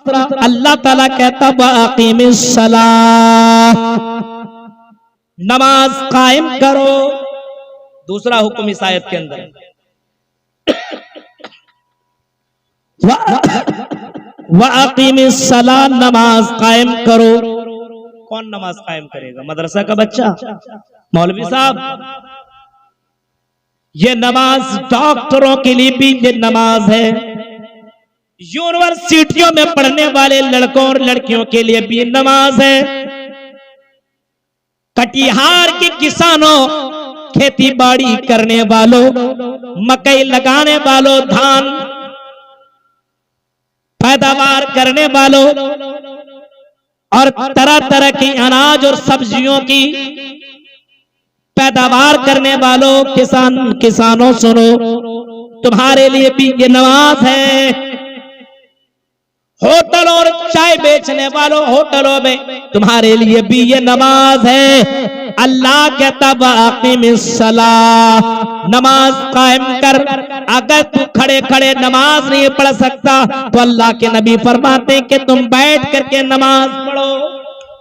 अल्लाह ताला कहता वाक़िमिस्सलाह, नमाज कायम करो। दूसरा हुक्म इस आयत के अंदर, वाक़िमिस्सलाह, नमाज कायम करो। कौन नमाज कायम करेगा? मदरसा का बच्चा, मौलवी साहब। ये नमाज डॉक्टरों के लिए भी ये नमाज है, यूनिवर्सिटियों में पढ़ने वाले लड़कों और लड़कियों के लिए भी नमाज है, कटिहार के किसानों, खेती बाड़ी करने वालों, मकई लगाने वालों, धान पैदावार करने वालों और तरह तरह की अनाज और सब्जियों की पैदावार करने वालों, किसानों सुनो, तुम्हारे लिए भी ये नमाज है। होटल और चाय बेचने वालों, होटलों में तुम्हारे लिए भी ये नमाज है। अल्लाह कहता वाक़िमिस्सलाह, नमाज कायम कर। अगर तू खड़े खड़े नमाज नहीं पढ़ सकता तो अल्लाह के नबी फरमाते कि तुम बैठ करके नमाज पढ़ो,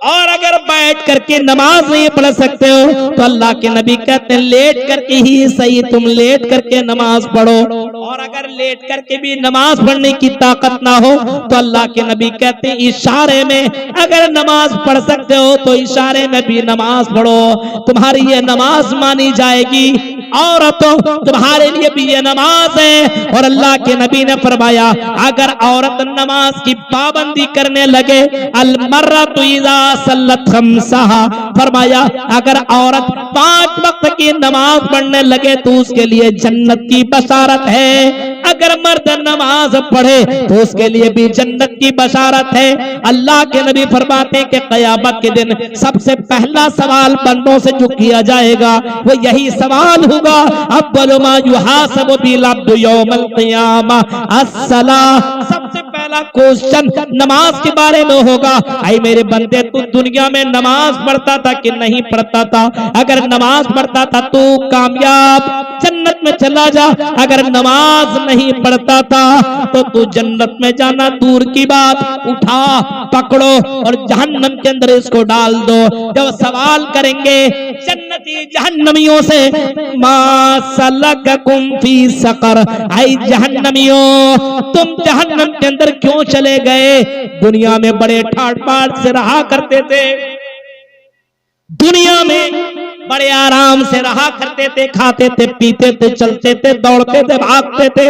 और अगर बैठ करके नमाज नहीं पढ़ सकते हो तो अल्लाह के नबी कहते हैं लेट करके ही सही, तुम लेट करके नमाज पढ़ो। और अगर लेट करके भी नमाज पढ़ने की ताकत ना हो तो अल्लाह के नबी कहते हैं इशारे में अगर नमाज पढ़ सकते हो तो इशारे में भी नमाज पढ़ो, तुम्हारी ये नमाज मानी जाएगी। औरतों, तुम्हारे लिए भी ये नमाज है। और अल्लाह के नबी ने फरमाया अगर औरत नमाज की पाबंदी करने लगे, अल-मर्रतु इज़ा सल्लत खम्सहा, फरमाया अगर औरत 5 वक्त की नमाज पढ़ने लगे तो उसके लिए जन्नत की बशारत है। अगर मर्द नमाज पढ़े तो उसके लिए भी जन्नत की बशारत है। अल्लाह के नबी फरमाते हैं कि क़यामत के दिन सबसे पहला सवाल बंदों से जो किया जाएगा वो यही सवाल होगा, अव्वलु मा युहासबु बिल अब्दु यौमल क़ियामा अस्सलाह। सबसे पहला क्वेश्चन नमाज के बारे में होगा, आई मेरे बंदे तू दुनिया में नमाज पढ़ता था कि नहीं पढ़ता था? अगर नमाज पढ़ता था तो कामयाब, जन्नत में चला जा। अगर नमाज नहीं पढ़ता था तो तू जन्नत में जाना दूर की बात, उठा पकड़ो और जहन्नम के अंदर इसको डाल दो। जब सवाल करेंगे जन्नती जहन्नमियों से, मा सलककुम फी सकर, आई जहन्नमियों तुम जहन्नम के अंदर क्यों चले गए? दुनिया में बड़े ठाट बाट से रहा करते थे, दुनिया में बड़े आराम से रहा करते थे, खाते थे, पीते थे, चलते थे, दौड़ते थे, भागते थे।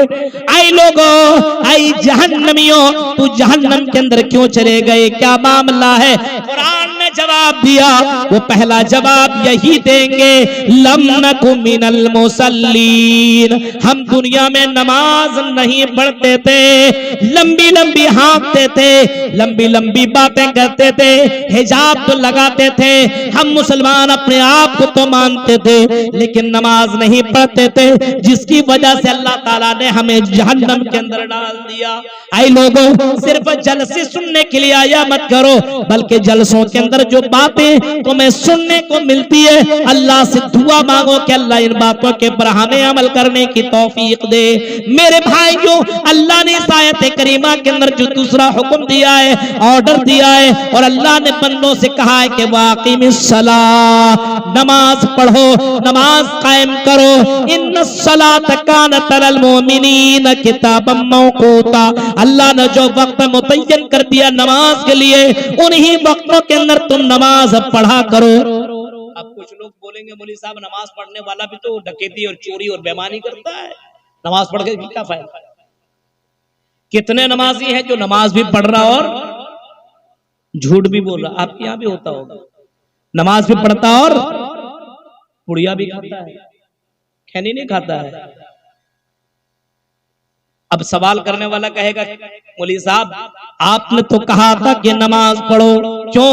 आई लोगों, आई जहन्नमियों, तू जहन्नम के अंदर क्यों चले गए? क्या मामला है? कुरान ने जवाब दिया, वो पहला जवाब यही देंगे, लम नकु मिनल मुसल्लीन, हम दुनिया में नमाज नहीं पढ़ते थे, लंबी लंबी हाँकते थे, लंबी लंबी बातें करते थे, हिजाब तो लगाते थे, हम मुसलमान अपने आप को तो मानते थे लेकिन नमाज नहीं पढ़ते थे, जिसकी वजह से अल्लाह ताला ने हमें जहन्नम के अंदर डाल दिया। आई लोगों, सिर्फ जलसे सुनने के लिए आया मत करो, बल्कि जलसों के अंदर जो बातें तुम्हें सुनने को मिलती है अल्लाह से दुआ मांगो कि अल्लाह इन बातों के पर हमें अमल करने की तौफीक दे। मेरे भाइयों, अल्लाह ने इस आयत करीमा के अंदर जो दूसरा हुक्म दिया है, ऑर्डर दिया है, और अल्लाह ने बंदों से कहा है कि वाक़िमिस्सलाह, नमाज पढ़ो, नमाज कायम करो। इन्नस्सलात कानत अलल मोमिनीन किताबम मौक़ूता, अल्लाह ने जो वक्त मुतय्यन कर दिया नमाज के लिए, उन्हीं वक्तों के अंदर तुम नमाज पढ़ा करो। अब कुछ लोग बोलेंगे मौलवी साहब नमाज पढ़ने वाला भी तो डकैती और चोरी और बेईमानी करता है, नमाज पढ़ के क्या फायदा? कितने नमाजी हैं जो नमाज भी पढ़ रहा और झूठ भी बोल रहा? आपके यहाँ भी होता होगा, नमाज भी पढ़ता और पुड़िया भी खाता है, खैनी नहीं खाता है। अब सवाल करने वाला कहेगा मौलवी साहब आपने तो कहा था कि नमाज पढ़ो, क्यों?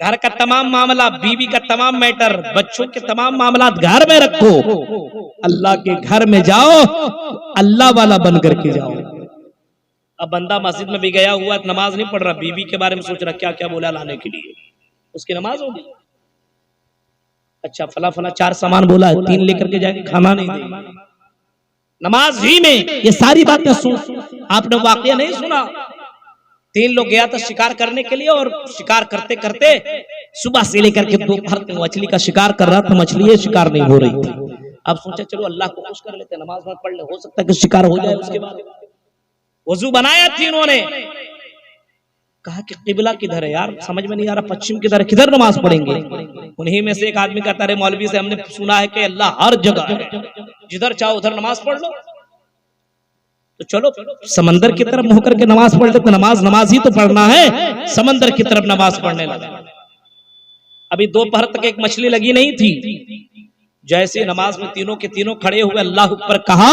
घर का तमाम मामला, बीवी का तमाम मैटर, बच्चों के तमाम मामला घर में रखो। अल्लाह के घर में जाओ, अल्लाह वाला बन करके जाओ। अब बंदा मस्जिद में भी गया हुआ, नमाज नहीं पढ़ रहा, बीवी के बारे में सोच रहा क्या क्या बोला लाने के लिए, उसकी नमाज होगी? अच्छा फला फला 4 सामान बोला है, 3 लेकर के जाएंगे, खाना नहीं देगा नमाज ही में। ये सारी बातें सुन, आपने वाकया नहीं सुना? 3 लोग गया था शिकार करने के लिए, और शिकार करते करते सुबह से लेकर के दोपहर तक मछली का शिकार कर रहा था, मछली शिकार नहीं हो रही थी। अब सोचा चलो अल्लाह को खुश कर लेते, नमाज मत पढ़ ले, हो सकता है कि शिकार हो जाए। उसके बाद वजू बनाया तीनों ने, कहा कि किबला किधर है यार, समझ में नहीं आ रहा, पश्चिम किधर है, किधर नमाज पढ़ेंगे? उन्हीं में से एक आदमी कहता है मौलवी से हमने सुना है कि अल्लाह हर जगह है, जिधर चाहो उधर नमाज पढ़ लो। तो चलो समंदर की तरफ मुंह करके नमाज पढ़ लेते, नमाज ही तो पढ़ना है, समंदर की तरफ नमाज पढ़ने लगा। अभी दोपहर तक एक मछली लगी नहीं थी, जैसे नमाज में तीनों के तीनों खड़े हुए अल्लाह ऊपर कहा,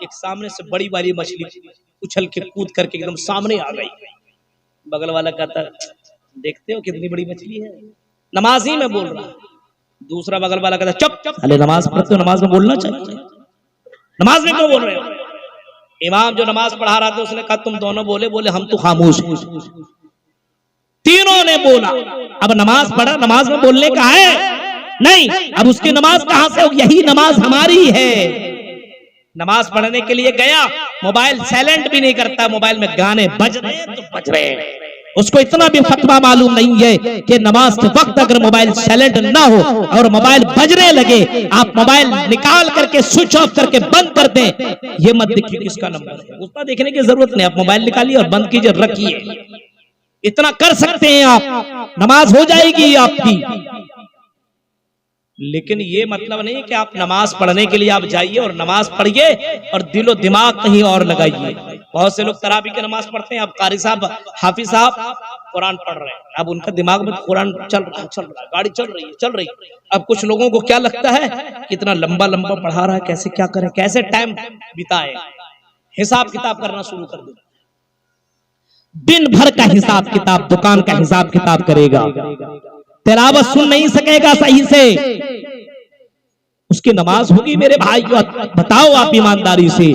एक सामने से बड़ी वाली मछली उछल के कूद करके एकदम सामने आ गई। बगल वाला कहता देखते हो कितनी बड़ी मछली है, नमाज ही में बोल रहा। दूसरा बगल वाला कहता चुप, अरे नमाज पढ़ते हो, नमाज में बोलना चाहिए, नमाज में क्यों बोल रहे हो? इमाम जो नमाज पढ़ा रहा था उसने कहा तुम दोनों बोले हम तो खामोश हैं। तीनों ने बोला। अब नमाज पढ़ा, नमाज में बोलने का है नहीं, अब उसकी नमाज कहां से होगी? यही नमाज हमारी है। नमाज पढ़ने के लिए गया, मोबाइल साइलेंट भी नहीं करता, मोबाइल में गाने बज रहे हैं तो बज रहे हैं। उसको इतना भी फतवा मालूम नहीं है कि नमाज के वक्त अगर मोबाइल साइलेंट ना हो और मोबाइल बजने लगे, आप मोबाइल निकाल करके स्विच ऑफ करके बंद कर दें, ये मत देखिए किसका नंबर है, उतना देखने की जरूरत नहीं। आप मोबाइल निकालिए और बंद कीजिए, रखिए, इतना कर सकते हैं आप, नमाज हो जाएगी आपकी। लेकिन ये मतलब नहीं कि आप नमाज पढ़ने के लिए आप जाइए और नमाज पढ़िए और दिलो दिमाग कहीं और लगाइए। बहुत से लोग तरावी की नमाज पढ़ते हैं, अब कारी साहब हाफिज साहब कुरान पढ़ रहे हैं, अब उनका दिमाग में कुरान चल रहा है, गाड़ी चल रही है। अब कुछ लोगों को क्या लगता है कितना लंबा लंबा पढ़ा रहा है, कैसे क्या करें, कैसे टाइम बिताए, हिसाब किताब करना शुरू कर दे। दिन भर का हिसाब किताब, दुकान का हिसाब किताब करेगा, तिलावत सुन नहीं सकेगा सही से, उसकी नमाज होगी मेरे भाई? बताओ आप ईमानदारी से,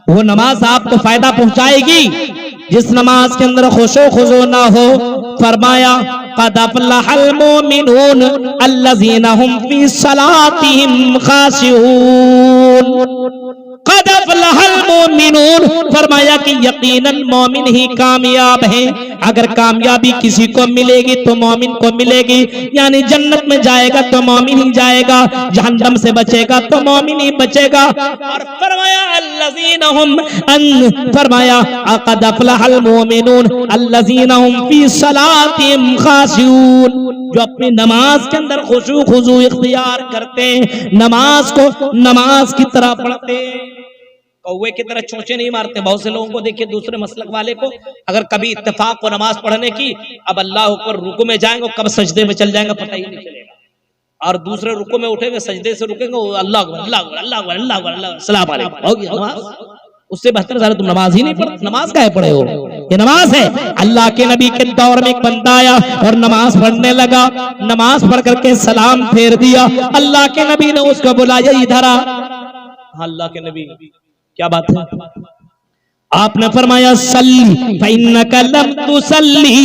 वो नमाज आपको फायदा पहुंचाएगी जिस नमाज के अंदर खुशो खुजो ना हो? फरमाया क़द अफ़लहल मोमिनून अल्लज़ीना हुम फ़ी सलातिहिम ख़ाशिऊन। क़द अफ़लहल मोमिनून, फरमाया कि यकीनन मोमिन ही कामयाब हैं। अगर कामयाबी किसी को मिलेगी तो मोमिन को मिलेगी, यानी जन्नत में जाएगा तो मोमिन ही जाएगा, जहन्नम से बचेगा तो मोमिन ही बचेगा। और फरमाया अल्लज़ीना हुम फरमाया क़द अफ़लहल मोमिनून अल्लज़ीना हुम फ़ी सलातिहिम ख़ाशिऊन, जो अपनी नमाज के अंदर खुशू खुजू इख्तियार करते हैं, नमाज को नमाज की तरह पढ़ते हैं, कौवे की तरह चोंचे नहीं मारते। बहुत से लोगों को देखिए, दूसरे मसलक वाले को, अगर कभी इत्तेफाक को नमाज पढ़ने की, अब अल्लाह ऊपर रुकू में जाएंगे, कब सजदे में चल जाएंगे पता ही नहीं चलेगा, और दूसरे रुकू में उठेंगे, सजदे से रुकेंगे, अल्लाह सलाम अलैकुम हो गया नमाज। उससे बेहतर ज़्यादा तुम नमाज ही नहीं पढ़ते, नमाज काहे पढ़े हो? ये नमाज है। अल्लाह के नबी के दौर में एक बंदा आया और नमाज पढ़ने लगा, नमाज पढ़ करके सलाम फेर दिया, अल्लाह के नबी ने उसको बुलाया, इधर आ। अल्लाह के नबी क्या बात है? आपने फरमाया सल्ली फइन्नका लम तुसल्ली,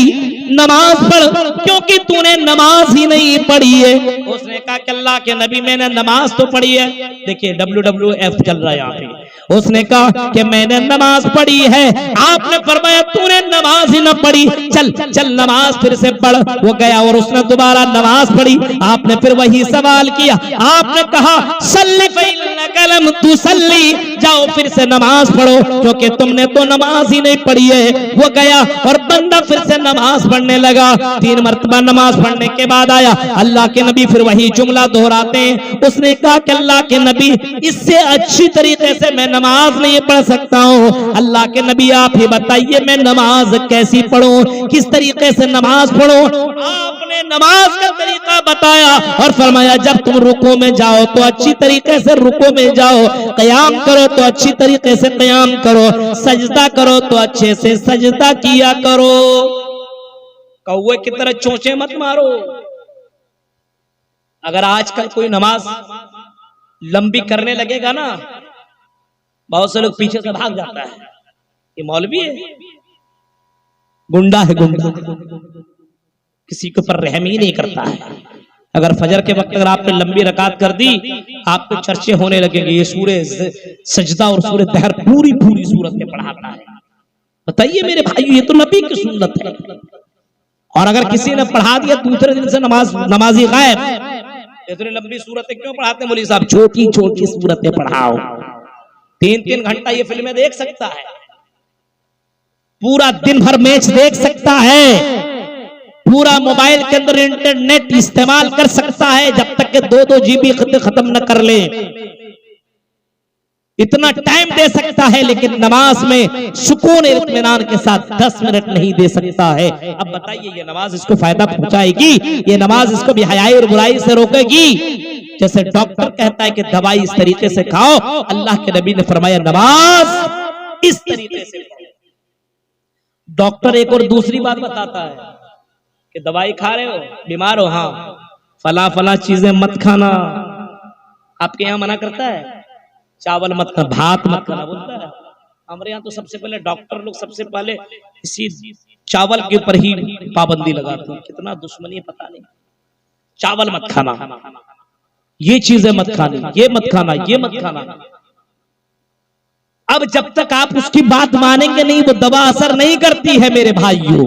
नमाज पढ़ क्योंकि तूने नमाज ही नहीं पढ़ी है। उसने कहा कि अल्लाह के नबी मैंने नमाज तो पढ़ी है। देखिए WWF चल रहा है यहाँ पे। उसने कहा कि मैंने नमाज पढ़ी है। आपने फरमाया तूने नमाज ही न पढ़ी, चल चल नमाज फिर से पढ़। वो गया और उसने दोबारा नमाज पढ़ी। आपने फिर वही सवाल किया, आपने कहा सल्ली फइन्नका लम तुसल्ली, जाओ फिर से नमाज पढ़ो क्योंकि तुमने तो नमाज ही नहीं पढ़ी है। वो गया और बंदा फिर से नमाज पढ़ने लगा। 3 मरतबा नमाज पढ़ने के बाद आया, अल्लाह के नबी फिर वही जुमला दोहराते हैं। उसने कहा कि अल्लाह के नबी इससे अच्छी तरीके से मैं नमाज नहीं पढ़ सकता हूँ। अल्लाह के नबी आप ही बताइए मैं नमाज कैसी पढ़ूं, किस तरीके से नमाज पढ़ूं? आपने नमाज का तरीका बताया और फरमाया जब तुम रुकू में जाओ तो अच्छी तरीके से रुकू में जाओ, क़याम करो तो अच्छी तरीके से क़याम करो, सजदा करो तो अच्छे से सजदा किया करो। कौवे की तरह चोंचे मत मारो। अगर आजकल कोई नमाज लंबी करने लगेगा ना, बहुत से लोग पीछे से भाग जाता है, ये मौलवी है, गुंडा है, गुंडा, किसी के ऊपर रहम ही नहीं करता है। अगर फजर के वक्त अगर आपने लंबी रकात कर दी, आपके चर्चे होने लगेंगे, ये सूरह सजदा और सूरह दहर पूरी पूरी सूरत में पढ़ाता है। बताइए मेरे भाइयों, ये तो नबी की सुन्नत है। और अगर किसी ने पढ़ा दिया दूसरे दिन से नमाजी गायब, इतनी लंबी सूरतें क्यों पढ़ाते हैं मौलवी साहब? छोटी छोटी सूरतें पढ़ाओ। 3-3 घंटा ये फिल्में देख सकता है, पूरा दिन भर मैच देख सकता है, पूरा मोबाइल के अंदर इंटरनेट इस्तेमाल कर सकता है, जब तक के 2-2 GB खत्म न कर ले, इतना टाइम दे सकता है। लेकिन नमाज में सुकून इत्मीनान के साथ 10 मिनट नहीं दे सकता है। अब बताइए, ये नमाज इसको फायदा पहुंचाएगी? ये नमाज इसको बेहयाई और बुराई से रोकेगी? जैसे डॉक्टर कहता है कि दवाई इस तरीके से खाओ, अल्लाह के नबी ने फरमाया नमाज इस तरीके से खाओ। डॉक्टर एक और दूसरी बात बताता है कि दवाई खा रहे हो, बीमार हो, हाँ, फला फला चीजें मत खाना। आपके यहाँ मना करता है? चावल मत खाना, भात मत खाना बोलता है। हमारे यहाँ तो सबसे पहले डॉक्टर लोग सबसे पहले इसी चावल के ऊपर ही पाबंदी लगाते हैं। कितना दुश्मनी है पता नहीं। चावल मत खाना, ये चीजें मत खानी, ये मत खाना, ये मत खाना। अब जब तक आप उसकी बात मानेंगे नहीं, वो दवा असर नहीं करती है मेरे भाइयों।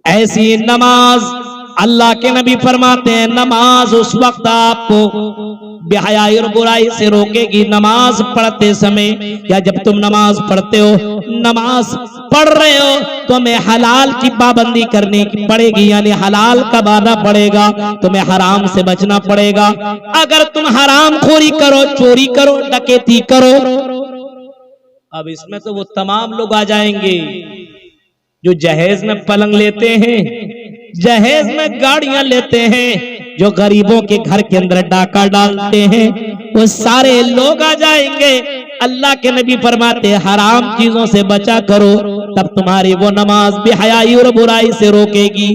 ऐसी नमाज अल्लाह के नबी फरमाते हैं, नमाज उस वक्त आपको बेहयाई और बुराई से रोकेगी नमाज पढ़ते समय, या जब तुम नमाज पढ़ते हो, नमाज पढ़ रहे हो तो हमें हलाल की पाबंदी करनी पड़ेगी, यानी हलाल कमाना पड़ेगा, तुम्हें हराम से बचना पड़ेगा। अगर तुम हराम खोरी करो, चोरी करो, डकैती करो, अब इसमें तो वो तमाम लोग आ जाएंगे जो जहेज में पलंग लेते हैं, जहेज में गाड़ियां लेते हैं, जो गरीबों के घर के अंदर डाका डालते हैं, वो सारे लोग आ जाएंगे। अल्लाह के नबी फरमाते हराम चीजों से बचा करो, तब तुम्हारी वो नमाज बेहयाई और बुराई से रोकेगी।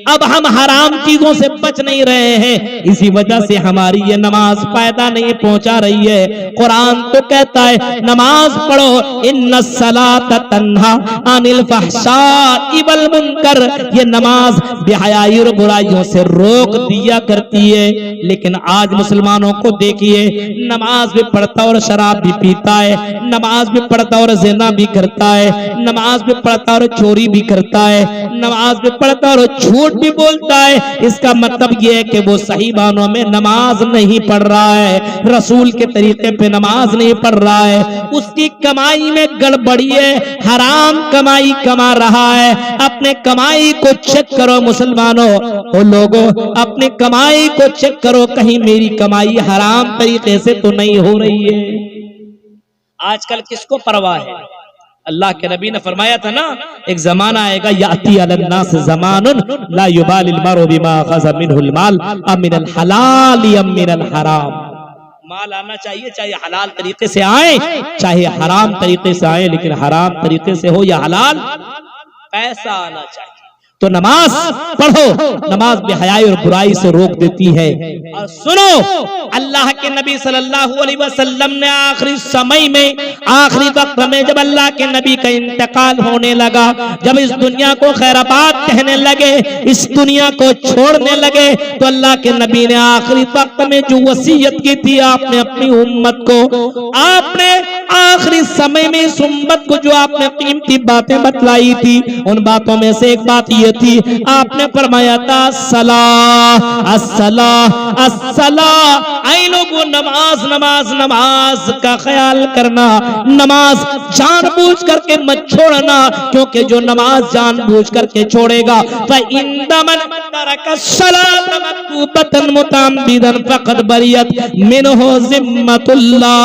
अब हम हराम चीजों से बच नहीं रहे हैं, इसी वजह से हमारी ये नमाज फायदा नहीं पहुंचा रही है। कुरान तो कहता है नमाज पढ़ो, इन्नस्सलात तन्हा अनिल फहशाई वल मुनकर, ये नमाज बेहयाई और बुराइयों से रोक दिया करती है। लेकिन आज मुसलमानों को देखिए, नमाज भी पढ़ता और शराब भी पीता है, नमाज भी पढ़ता और ज़िना भी करता है, नमाज भी पढ़ता और चोरी भी करता है, नमाज भी पढ़ता और झूठ भी बोलता है। इसका मतलब यह है कि वो सही मानों में नमाज नहीं पढ़ रहा है, रसूल के तरीके पे नमाज नहीं पढ़ रहा है, उसकी कमाई में गड़बड़ी है, हराम कमाई कमा रहा है। अपने कमाई को चेक करो मुसलमानों, वो लोगों अपनी कमाई को चेक करो, कहीं मेरी कमाई हराम तरीके से तो नहीं हो रही है। आजकल किसको परवाह है? अल्लाह के नबी ने फरमाया था ना, एक जमाना आएगा, याती अलन्नास ज़मानुन ला युबालिल मरउ बिमा अख़ज़ मिनहुल माल अम मिनल हलाल अम मिनल हराम। माल आना चाहिए, चाहे हलाल तरीके से आए चाहे हराम तरीके से आए, लेकिन हराम तरीके से हो या हलाल, पैसा आना चाहिए। तो नमाज पढ़ो, नमाज बेहयाई और बुराई से रोक देती है। और सुनो, अल्लाह के नबी सल्लल्लाहु अलैहि वसल्लम ने आखिरी समय में, आखिरी वक्त में, जब अल्लाह के नबी का इंतकाल होने लगा, जब इस दुनिया को खैराबाद कहने लगे, इस दुनिया को छोड़ने लगे, तो अल्लाह के नबी ने आखिरी वक्त में जो वसीयत की थी आपने अपनी उम्मत को, आपने आखिरी समय में इस उम्मत को जो आपने कीमती बातें बतलाई थी, उन बातों में से एक बात ये थी, आपने फरमाया था सलाह अस्सलाह अस्सलाह। ऐ लोगों, नमाज नमाज नमाज का ख्याल करना, नमाज जानबूझ करके मत छोड़ना, क्योंकि जो नमाज जानबूझ करके छोड़ेगा फइन्नमन तरका सलात मक्तूबतन मुतअम्मिदन फक़द बरियत मिनहु ज़िम्मतुल्लाह।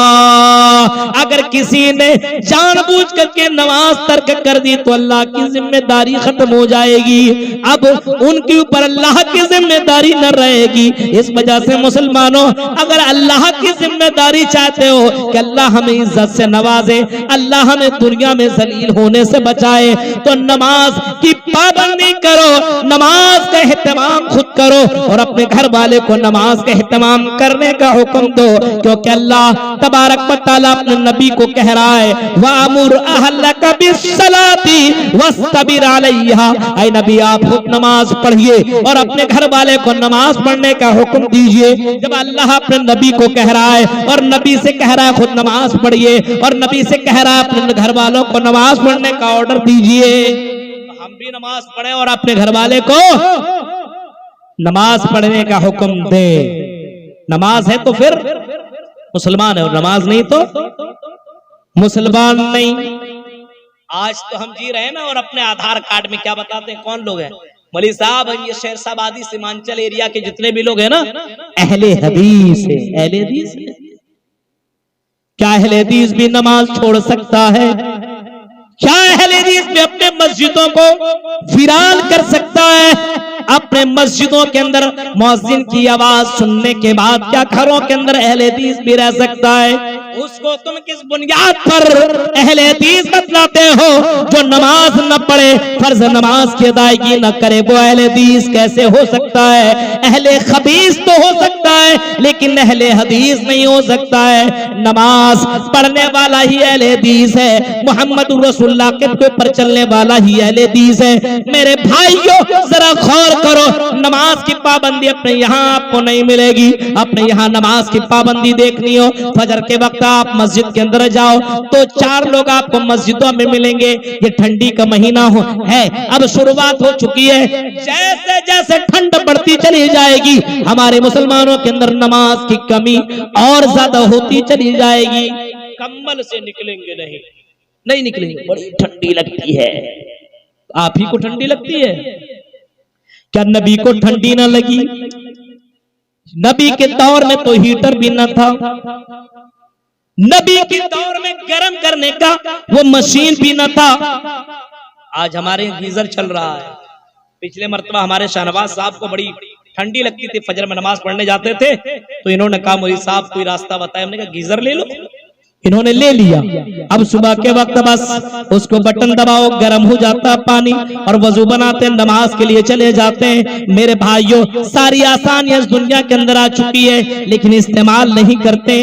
अगर किसी ने जानबूझ करके नमाज तर्क कर दी तो अल्लाह की जिम्मेदारी खत्म हो जाएगी। अब उनके ऊपर अल्लाह की जिम्मेदारी न रहेगी। इस वजह से मुसलमानों, अगर अल्लाह की जिम्मेदारी चाहते हो कि अल्लाह हमें इज्जत से नवाजे, अल्लाह हमें दुनिया में जलील होने से बचाए, तो नमाज की पाबंदी करो, नमाज का एहतमाम खुद करो और अपने घर वाले को नमाज का एहतमाम करने का हुक्म दो। क्योंकि अल्लाह तबारक व तआला अपने नबी को कह रहा है, वामुर अहलका बिस्सलाती वस्तबिर अलैहा। ऐ नबी, आप खुद नमाज पढ़िए और अपने घर वाले को नमाज पढ़ने का हुक्म दीजिए। जब अल्लाह अपने नबी को कह रहा है और नबी से कह रहा है खुद नमाज पढ़िए और नबी से कह रहा है अपने घर वालों को नमाज पढ़ने का ऑर्डर दीजिए, हम भी नमाज पढ़ें और अपने घर वाले को नमाज पढ़ने का हुक्म दे। नमाज है तो फिर मुसलमान है और नमाज नहीं तो मुसलमान नहीं। आज तो हम जी रहे हैं ना, और अपने आधार कार्ड में क्या बताते हैं कौन लोग हैं? मौलवी साहब, ये शेरशाबादी सीमांचल एरिया के जितने भी लोग हैं ना, अहले हदीस है। अहले हदीस है क्या? अहले हदीस भी नमाज छोड़ सकता है क्या? अहले हदीस भी अपने मस्जिदों को वीरान कर सकता है? अपने मस्जिदों के अंदर मुअज्जिन की आवाज सुनने के बाद क्या घरों के अंदर अहले हदीस भी रह सकता है? उसको तुम किस बुनियाद पर अहले हदीस बतलाते हो? जो नमाज न पढ़े, फर्ज नमाज की अदायगी न करे, वो अहले हदीस कैसे हो सकता है? अहले खबीस तो हो सकता है लेकिन अहले हदीस नहीं हो सकता है। नमाज पढ़ने वाला ही अहले हदीस है, मोहम्मद रसूलुल्लाह के ऊपर चलने वाला ही अहले हदीस है। मेरे भाइयों, जरा गौर करो, नमाज की पाबंदी अपने यहाँ आपको नहीं मिलेगी। अपने यहाँ नमाज की पाबंदी देखनी हो, फजर के वक्त आप मस्जिद के अंदर जाओ तो 4 लोग आपको मस्जिदों में मिलेंगे। ये ठंडी का महीना है, अब शुरुआत हो चुकी है। जैसे जैसे ठंड बढ़ती चली जाएगी, हमारे मुसलमानों के अंदर नमाज की कमी और ज्यादा होती चली जाएगी। कंबल से निकलेंगे नहीं निकलेंगे, बड़ी ठंडी लगती है। आप ही को ठंडी लगती है क्या? नबी को ठंडी ना लगी? नबी के दौर में तो हीटर भी न था, नबी के दौर में गर्म करने का वो मशीन भी न था। आज हमारे गीजर चल रहा है। पिछले मर्तबा हमारे शाहनवाज साहब को बड़ी ठंडी लगती थी, फजर में नमाज पढ़ने जाते थे तो इन्होंने कहा, मौलवी साहब कोई रास्ता बताए। हमने कहा गीजर ले लो। इन्होंने ले लिया। अब सुबह के वक्त बस उसको बटन दबाओ, गर्म हो जाता है पानी और वजू बनाते नमाज के लिए चले जाते हैं। मेरे भाइयों, सारी आसानियां इस दुनिया के अंदर आ चुकी है लेकिन इस्तेमाल नहीं करते।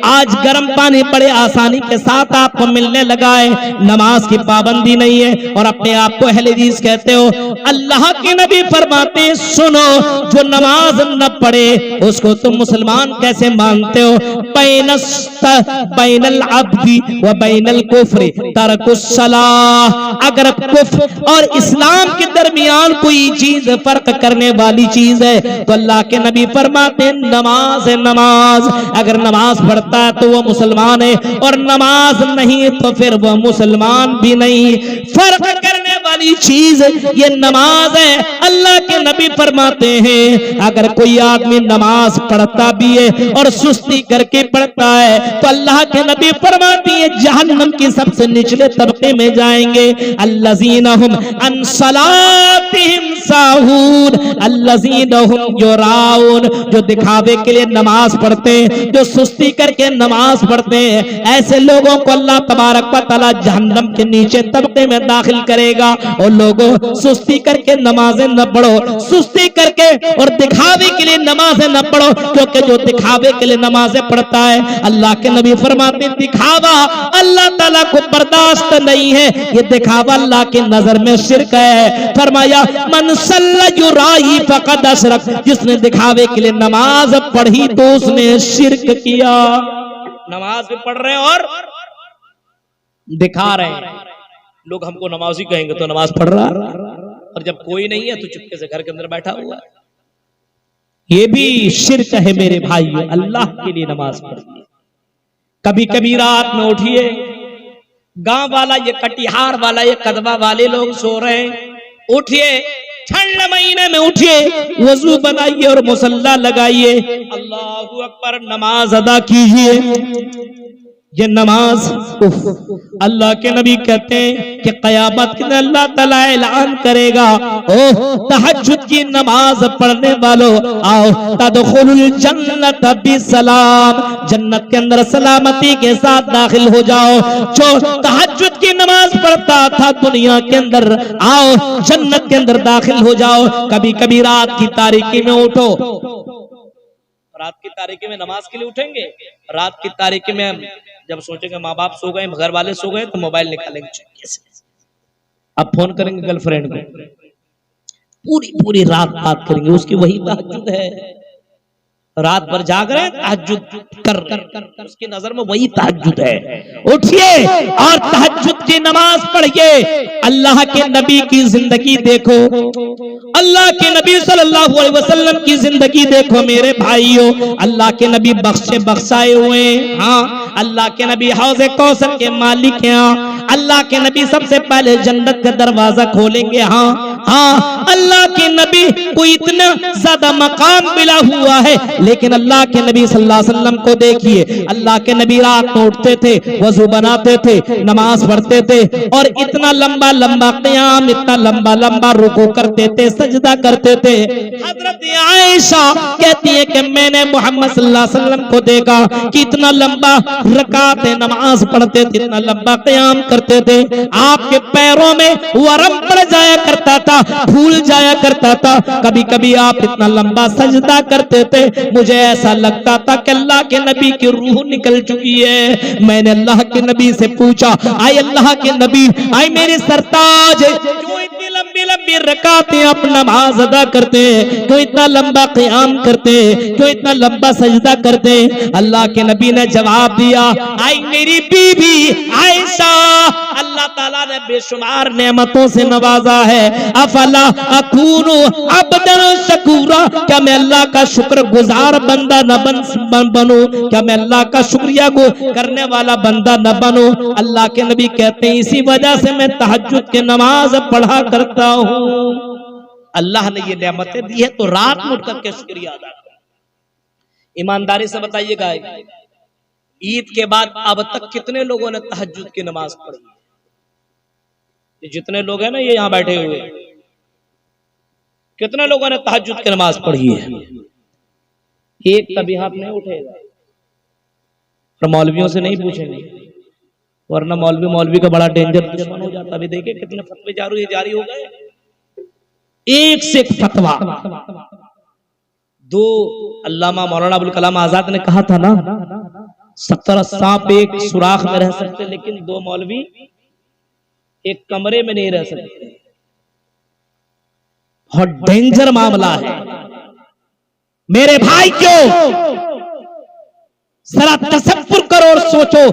आज गर्म पानी बड़े आसानी के साथ आपको मिलने लगा है, नमाज की पाबंदी नहीं है और अपने आप को अहले हदीस कहते हो। अल्लाह के नबी फरमाते, सुनो, जो नमाज न पढ़े उसको तुम मुसलमान कैसे मानते हो? बैनल अब्दी व बैनल कुफ्र तरकुस सलाह। अगर कुफ्र और इस्लाम के दरमियान कोई चीज फर्क करने वाली चीज है तो अल्लाह के नबी फरमाते नमाज है। नमाज अगर नमाज पढ़ता है तो वो मुसलमान है और नमाज नहीं तो फिर वो मुसलमान भी नहीं। फर्क करने वाली चीज ये नमाज है। अल्लाह के नबी फरमाते हैं अगर कोई आदमी नमाज पढ़ता भी है और सुस्ती करके पढ़ता है तो अल्लाह के नबी फरमाती है जहन्नम की सबसे निचले तबके में जाएंगे। अल्लज़ीना हुम अन सलातिहिम साहून, अल्लज़ीना हुम युराऊन, जो दिखावे के लिए नमाज पढ़ते हैं, जो सुस्ती करके नमाज पढ़ते हैं, ऐसे लोगों को अल्लाह तबारक व तआला जहन्नम के नीचे तबके में दाखिल करेगा। और लोगों, सुस्ती करके नमाजें न पढ़ो, सुस्ती करके और दिखावे के लिए नमाजें न पढ़ो, क्योंकि जो दिखावे के लिए नमाजें पढ़ता है अल्लाह के नबी फरमाते दिखावा अल्लाह ताला को बर्दाश्त नहीं है, ये दिखावा अल्लाह की नजर में शिर्क है। फरमाया मन सल्ला युराई फक़द अशरक, जिसने दिखावे के लिए नमाज पढ़ी तो उसने शिर्क किया। नमाज भी पढ़ रहे हैं और दिखा रहे हैं, लोग हमको नमाजी कहेंगे तो नमाज पढ़ रहा है और जब कोई नहीं है तो चुपके से घर के अंदर बैठा हुआ है। ये भी शिर्क है मेरे भाइयों। अल्लाह के लिए नमाज पढ़िए। कभी कभी रात में उठिए, गांव वाला, ये कटिहार वाला, ये कदवा वाले लोग सो रहे हैं, उठिए, ठंड महीने में उठिए, वजू बनाइए और मुसल्ला लगाइए, अल्लाहू अकबर, नमाज अदा कीजिए। ये नमाज अल्लाह के नबी कहते हैं कि क़यामत के दिन अल्लाह ताला ऐलान करेगा, ओह तहज्जुद की नमाज पढ़ने वालों, आओ तदखुलुल जन्नत बिसलाम, जन्नत के अंदर सलामती के साथ दाखिल हो जाओ। जो तहज्जुद की नमाज पढ़ता था दुनिया के अंदर, आओ जन्नत के अंदर दाखिल हो जाओ। कभी कभी रात की तारीकी में उठो, रात की तारीकी में नमाज के लिए उठेंगे। रात की तारीकी में जब सोचेंगे माँ बाप सो गए, घर वाले सो गए, तो मोबाइल निकालेंगे चुपके से, अब फोन करेंगे गर्लफ्रेंड को, पूरी पूरी रात बात करेंगे, उसकी वही तहज्जुद है। रात भर जाग रहे हैं, तहज्जुद कर उसकी नजर में वही तहज्जुद है। उठिए और तहज्जुद की नमाज पढ़िए। अल्लाह के नबी की जिंदगी देखो, अल्लाह के नबी सल्लल्लाहु अलैहि वसल्लम की जिंदगी देखो मेरे भाइयों। अल्लाह के नबी बख्शाए हुए, हाँ अल्लाह के नबी हौज़े कौसर के मालिक हैं, अल्लाह के नबी सबसे पहले जन्नत का दरवाजा खोलेंगे। हाँ अल्लाह के नबी को इतना ज्यादा मकाम मिला हुआ है, लेकिन अल्लाह के नबी सल्लल्लाहु अलैहि वसल्लम को देखिए। अल्लाह के नबी रात में उठते थे, वजू बनाते थे, नमाज पढ़ते थे, और इतना लंबा लंबा क़याम, इतना लंबा लंबा रुकू करते थे, सजदा करते थे। हजरत आयशा कहती है कि मैंने मोहम्मद सल्लल्लाहु अलैहि वसल्लम को देखा कि इतना लंबा रकात नमाज पढ़ते थे, इतना लंबा क़याम करते थे, आपके पैरों में वरम पड़ जाया करता था, फूल जाया करता था। कभी कभी आप इतना लंबा सजदा करते थे, मुझे ऐसा लगता था कि अल्लाह के नबी की रूह निकल चुकी है। मैंने अल्लाह के नबी से पूछा, आए अल्लाह के नबी, आए मेरे सरताज, क्यों इतनी लंबी लंबी रकातें आप नमाज अदा करते हैं, क्यों इतना लंबा क़याम करते हैं, क्यों इतना लंबा सजदा करते हैं? अल्लाह के नबी ने जवाब दिया, आई मेरी बीबी आयशा, अल्लाह ताला ने बेशुमार नेमतों से नवाजा है। अफला अकूनु अब्दन शकूरा, क्या मैं अल्लाह का शुक्रगुजार बंदा न बनूं? क्या मैं अल्लाह का शुक्रिया को करने वाला बंदा न बनूं? अल्लाह के नबी कहते हैं इसी वजह से मैं तहज्जुद की नमाज पढ़ा करता हूं। अल्लाह ने ये नेमतें दी है तो रात में उठ करके शुक्रिया अदा करें। ईमानदारी से बताइएगा, ईद के बाद अब तक कितने लोगों ने तहज्जुद की नमाज पढ़ी? जितने लोग हैं ना ये यहाँ बैठे हुए, कितने लोगों ने तहज्जुद की नमाज पढ़ी है? एक कभी हाथ नहीं उठेगा, और मौलवियों से नहीं पूछेंगे, वरना मौलवी का बड़ा डेंजर दुश्मन हो जाता। अभी देखिए कितने फतवे जारी हो गए, एक से एक फतवा। दो अल्लामा मौलाना अबुल कलाम आजाद ने कहा था ना, 70 सांप एक सुराख में रह सकते, लेकिन 2 मौलवी एक कमरे में नहीं रह सकते। बहुत डेंजर मामला है मेरे भाई। क्यों? जरा तसव्वुर करो और सोचो,